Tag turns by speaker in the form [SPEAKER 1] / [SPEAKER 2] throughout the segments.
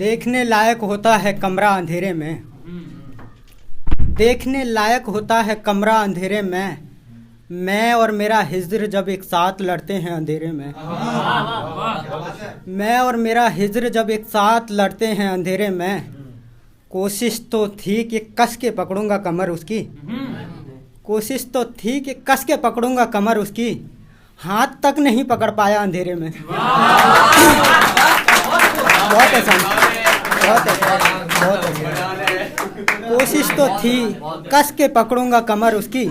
[SPEAKER 1] देखने लायक होता है कमरा अंधेरे में, देखने लायक होता है कमरा अंधेरे में। मैं और मेरा हिज्र जब एक साथ लड़ते हैं अंधेरे में, मैं और मेरा हिज्र जब एक साथ लड़ते हैं अंधेरे में। कोशिश तो थी कि कस के पकड़ूंगा कमर उसकी, कोशिश तो थी कि कस के पकड़ूंगा कमर उसकी, हाथ तक नहीं पकड़ पाया अंधेरे में। बहुत आसान, बहुत आसान, बहुत आसान। कोशिश तो थी कस के पकड़ूंगा कमर उसकी,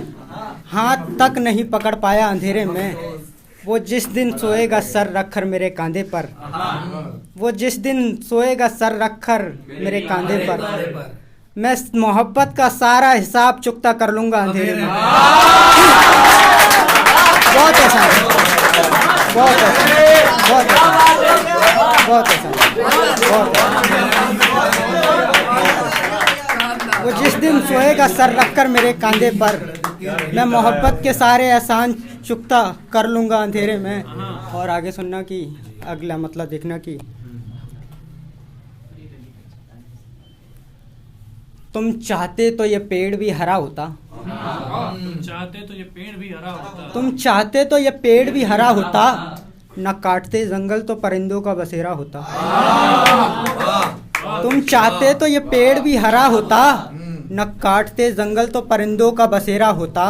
[SPEAKER 1] हाथ तक नहीं पकड़ पाया अंधेरे में। वो जिस दिन सोएगा सर रखकर मेरे कांधे पर, वो जिस दिन सोएगा सर रखकर मेरे कांधे पर, मैं मोहब्बत का सारा हिसाब चुकता कर लूंगा अंधेरे में। बहुत आसान, बहुत आसान, बहुत आसान, बहुत आसान, बहुत आसान। वो जिस दिन सोएगा सर रखकर मेरे कांधे पर, मैं मोहब्बत के सारे एहसान चुकता कर लूंगा अंधेरे में। और आगे सुनना कि अगला मतलब देखना कि तुम चाहते तो ये पेड़ भी हरा होता,
[SPEAKER 2] तुम चाहते तो ये पेड़ भी हरा होता,
[SPEAKER 1] तुम चाहते तो ये पेड़ भी हरा होता, न काटते जंगल तो परिंदों का बसेरा होता। तुम चाहते तो ये पेड़ भी हरा होता, न काटते जंगल तो परिंदों का बसेरा होता।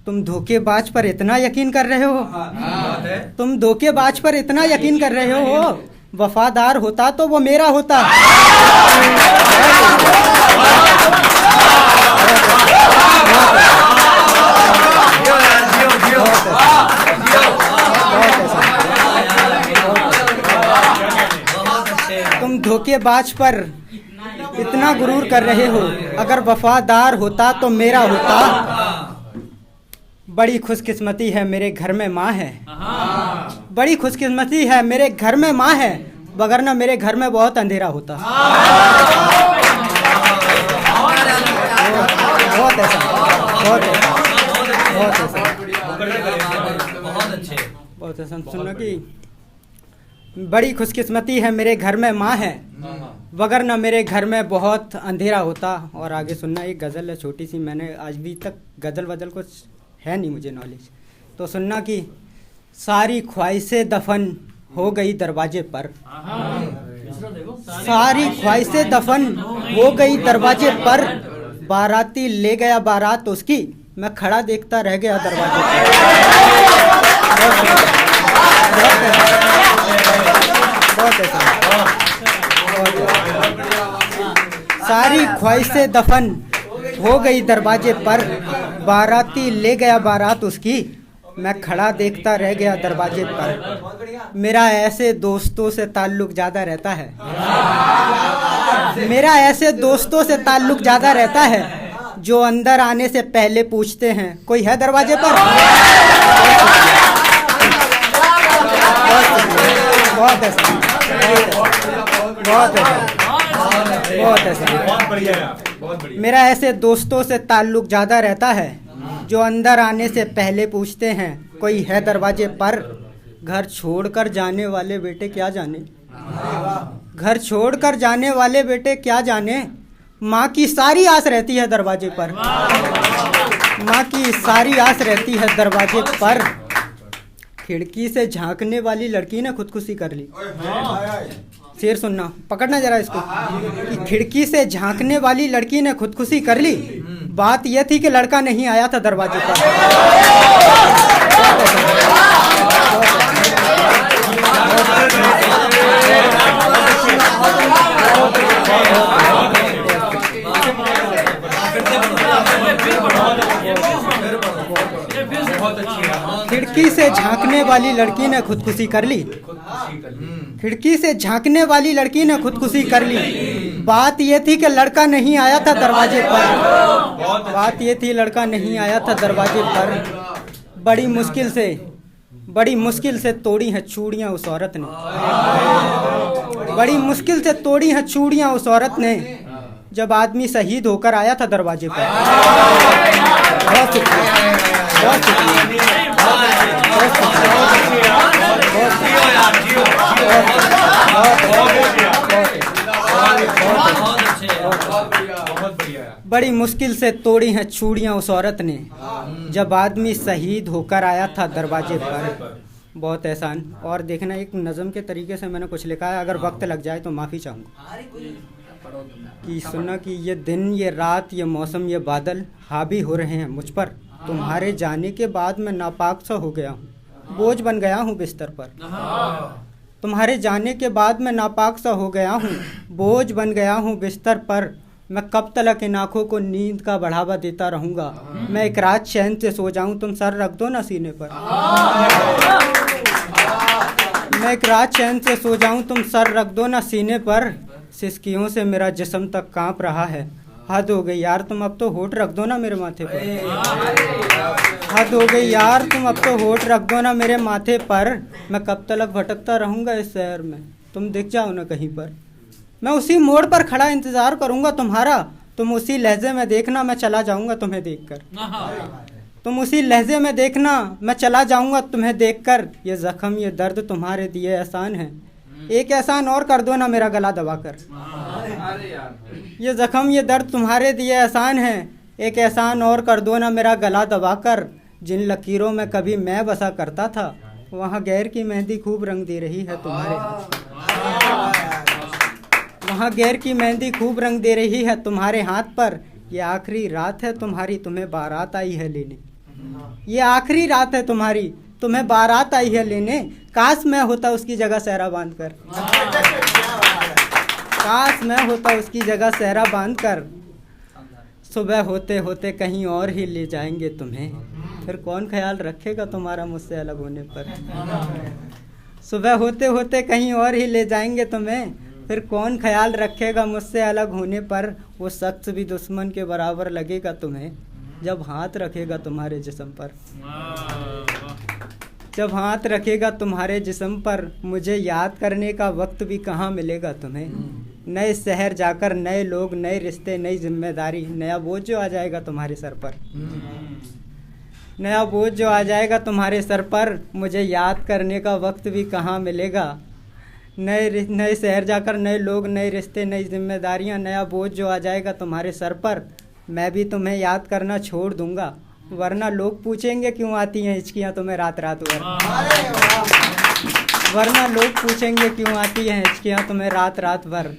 [SPEAKER 1] तुम धोखेबाज पर इतना यकीन कर रहे हो, तुम धोखेबाज पर इतना यकीन कर रहे हो, वफादार होता तो वो मेरा होता। तुम धोखेबाज पर इतना गुरूर कर रहे हो, अगर वफादार होता तो मेरा होता। बड़ी खुशकिस्मती है मेरे घर में माँ है, बड़ी खुशकिस्मती है मेरे घर में माँ है, वगरना मेरे घर में बहुत अंधेरा होता। बहुत ऐसा, बहुत ऐसा, बहुत ऐसा, बहुत ऐसा। सुनना कि बड़ी खुशकिस्मती है मेरे घर में माँ है, वगरना मेरे घर में बहुत अंधेरा होता। और आगे सुनना, एक गज़ल है छोटी सी, मैंने आज भी तक गज़ल वज़ल कुछ है नहीं मुझे नॉलेज, तो सुनना कि सारी ख्वाहिशें दफन हो गई दरवाजे पर, सारी ख्वाहिशें दफन हो गई दरवाजे पर, बाराती ले गया बारात उसकी, मैं खड़ा देखता रह गया दरवाजे पर। सारी ख्वाहिशें दफन हो गई दरवाजे पर, बाराती ले गया बारात उसकी, मैं खड़ा देखता रह गया दरवाजे पर। मेरा ऐसे दोस्तों से ताल्लुक ज़्यादा रहता है, मेरा ऐसे दोस्तों से ताल्लुक ज़्यादा रहता है, जो अंदर आने से पहले पूछते हैं कोई है दरवाजे पर। बहुत ऐसा, बहुत ऐसा, बहुत ऐसा। मेरा ऐसे दोस्तों से ताल्लुक ज़्यादा रहता है, जो अंदर आने से पहले पूछते हैं कोई है दरवाजे पर। घर छोड़कर जाने वाले बेटे क्या जाने, घर छोड़कर जाने वाले बेटे क्या जाने, माँ की सारी आस रहती है दरवाजे पर, माँ की सारी आस रहती है दरवाजे पर। खिड़की से झांकने वाली लड़की ने खुदकुशी कर ली। शेर सुनना, पकड़ना जरा इसको, कि खिड़की से झांकने वाली लड़की ने खुदकुशी कर ली, बात यह थी कि लड़का नहीं आया था दरवाजे पर। खिड़की से झांकने वाली लड़की ने खुदकुशी कर ली, खिड़की से झांकने वाली लड़की ने खुदकुशी कर ली, बात ये थी कि लड़का नहीं आया था दरवाजे पर, बात ये थी लड़का नहीं आया था दरवाजे पर। बड़ी मुश्किल से तोड़ी हैं चूड़ियाँ उस औरत ने, बड़ी मुश्किल से तोड़ी हैं चूड़ियाँ उस औरत ने, जब आदमी शहीद होकर आया था दरवाजे पर। बहुत शुक्रिया, बहुत शुक्रिया, बहुत शुक्रिया, बहुत शुक्रिया। बड़ी मुश्किल से तोड़ी हैं चूड़ियाँ उस औरत ने, जब आदमी शहीद होकर आया था दरवाजे पर। बहुत एहसान। और देखना, एक नज़म के तरीके से मैंने कुछ लिखा है, अगर वक्त लग जाए तो माफ़ी चाहूँगा। कि सुना कि ये दिन, ये रात, ये मौसम, ये बादल हावी हो रहे हैं मुझ पर। तुम्हारे जाने के बाद मैं नापाक सा हो गया हूँ, बोझ बन गया हूँ बिस्तर पर। तुम्हारे जाने के बाद मैं नापाक सा हो गया हूँ, बोझ बन गया हूँ बिस्तर पर। मैं कब तक इन आँखों को नींद का बढ़ावा देता रहूँगा। मैं एक रात चैन से सो जाऊँ, तुम सर रख दो ना सीने पर। मैं एक रात चैन से सो जाऊँ, तुम सर रख दो ना सीने पर। सिसकियों से मेरा जिस्म तक काँप रहा है। हद हो गई यार, तुम अब तो होठ रख दो ना मेरे माथे पर। हद हो गई यार, तुम अब तो होठ रख दो ना मेरे माथे पर। मैं कब तक भटकता रहूँगा इस शहर में, तुम दिख जाओ ना कहीं पर। मैं उसी मोड़ पर खड़ा इंतज़ार करूँगा तुम्हारा, तुम उसी लहजे में देखना मैं चला जाऊँगा तुम्हें देखकर। तुम उसी लहजे में देखना मैं चला जाऊँगा तुम्हें देखकर। ये ज़ख्म, ये दर्द तुम्हारे दिए एहसान है, एक एहसान और कर दो ना मेरा गला दबाकर। ये ज़ख्म, ये दर्द तुम्हारे दिए एहसान है, एक एहसान और कर दो ना मेरा गला दबाकर। जिन लकीरों में कभी मैं बसा करता था, वहाँ गैर की मेहंदी खूब रंग दे रही है तुम्हारे हाथ। वहाँ गैर की मेहंदी खूब रंग दे रही है तुम्हारे हाथ पर। ये आखिरी रात है तुम्हारी, तुम्हें बारात आई है लेने। ये आखिरी रात है तुम्हारी, तुम्हें बारात आई है लेने। काश मैं होता उसकी जगह सहरा बांध कर। काश मैं होता उसकी जगह सहरा बांध कर। सुबह होते होते कहीं और ही ले जाएंगे तुम्हें, फिर कौन ख्याल रखेगा तुम्हारा मुझसे अलग होने पर। सुबह होते होते कहीं और ही ले जाएंगे तुम्हें, फिर कौन ख्याल रखेगा मुझसे अलग होने पर। वो शख्स भी दुश्मन के बराबर लगेगा तुम्हें, जब हाथ रखेगा तुम्हारे जिस्म पर। जब हाथ रखेगा तुम्हारे जिस्म पर। मुझे याद करने का वक्त भी कहाँ मिलेगा तुम्हें। नए शहर जाकर नए लोग, नए रिश्ते, नई जिम्मेदारी, नया बोझ जो आ जाएगा तुम्हारे सर पर। नया बोझ जो आ जाएगा तुम्हारे सर पर। मुझे याद करने का वक्त भी कहाँ मिलेगा। नए शहर जाकर नए लोग, नए रिश्ते, नई जिम्मेदारियाँ, नया बोझ जो आ जाएगा तुम्हारे सर पर। मैं भी तुम्हें याद करना छोड़ दूंगा, वरना लोग पूछेंगे क्यों आती हैं हिचकियाँ तुम्हें रात रात भर। वरना लोग पूछेंगे क्यों आती हैं हिचकियाँ तुम्हें रात रात भर।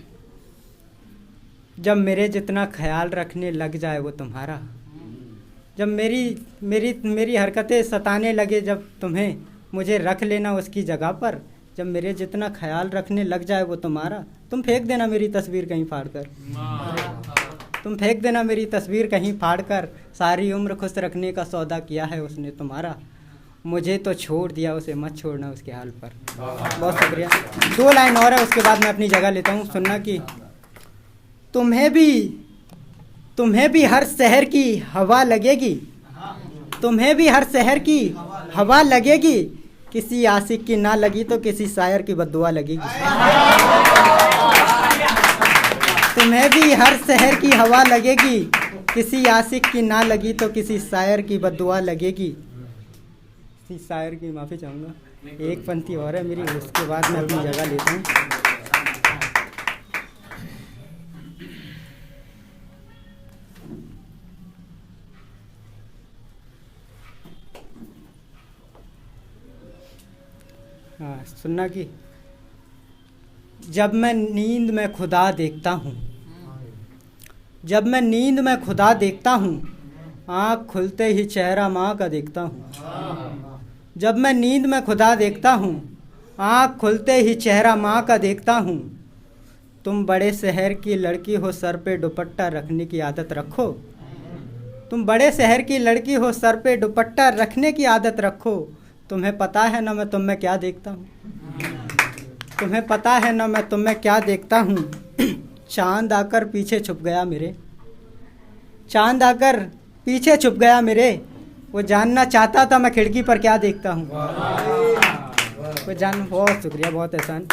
[SPEAKER 1] जब मेरे जितना ख्याल रखने लग जाए वो तुम्हारा, जब मेरी हरकतें सताने लगे जब तुम्हें, मुझे रख लेना उसकी जगह पर। जब मेरे जितना ख्याल रखने लग जाए वो तुम्हारा, तुम फेंक देना मेरी तस्वीर कहीं फाड़ कर। तुम फेंक देना मेरी तस्वीर कहीं फाड़ कर। सारी उम्र खुश रखने का सौदा किया है उसने तुम्हारा, मुझे तो छोड़ दिया, उसे मत छोड़ना उसके हाल पर। बहुत शुक्रिया। 2 लाइन और है, उसके बाद मैं अपनी जगह लेता हूँ। सुनना कि तुम्हें भी हर शहर की हवा लगेगी। तुम्हें भी हर शहर की हवा लगेगी। किसी आशिक की ना लगी तो किसी शायर की बद्दुआ लगेगी। तुम्हें भी हर शहर की हवा लगेगी। किसी आशिक की ना लगी तो किसी शायर की बद्दुआ लगेगी। किसी शायर की माफ़ी चाहूँगा। एक पंक्ति और है मेरी, उसके बाद मैं अपनी जगह लेता हूँ। हाँ, सुनना कि जब मैं नींद में खुदा देखता हूँ, जब मैं नींद में खुदा देखता हूँ, आँख खुलते ही चेहरा माँ का देखता हूँ। जब मैं नींद में खुदा देखता हूँ, आँख खुलते ही चेहरा माँ का देखता हूँ। तुम बड़े शहर की लड़की हो, सर पे दुपट्टा रखने की आदत रखो। तुम बड़े शहर की लड़की हो, सर पे दुपट्टा रखने की आदत रखो। तुम्हें पता है ना मैं तुम में क्या देखता हूँ। तुम्हें पता है ना मैं तुम में क्या देखता हूँ। चांद आकर पीछे छुप गया मेरे, चांद आकर पीछे छुप गया मेरे। वो जानना चाहता था मैं खिड़की पर क्या देखता हूँ। वो जान, बहुत शुक्रिया, बहुत एहसान।